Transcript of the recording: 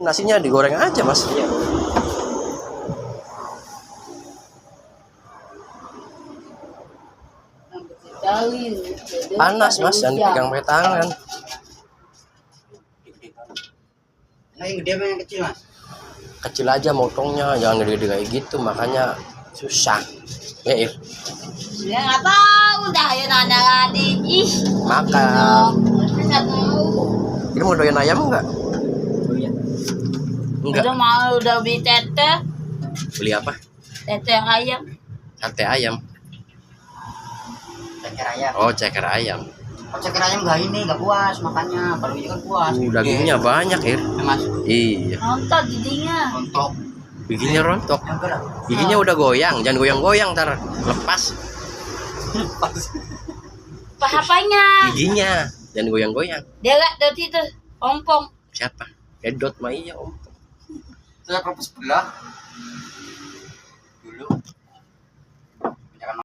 Nasinya digoreng aja mas. Iya. Panas mas, jangan dipegang pakai tangan. Nah, yang gede apa yang kecil mas? Kecil aja motongnya, jangan gede-gede kayak gitu, makanya susah. Ya Ir. Ya nggak tahu dah ya nanya adik. Ih. Makan. Nggak tahu. Ini mau doyan ayam enggak? Iya. Enggak. Udah beli tete Beli apa? ayam. Sate ayam. Ceker ayam. Oh, ceker ayam. Kalau ceker ayam nggak puas makannya. Kalau ini kan puas. Dagingnya banyak Ir. Ya, mas. Iya. Nonton giginya. Untuk Giginya rontok. yang gerak. Giginya udah goyang, jangan goyang-goyang ntar lepas Apa-apanya? giginya, jangan goyang-goyang. Dia nggak dot itu ompong. Siapa? Edot mah iya om. Saya propos sebelah.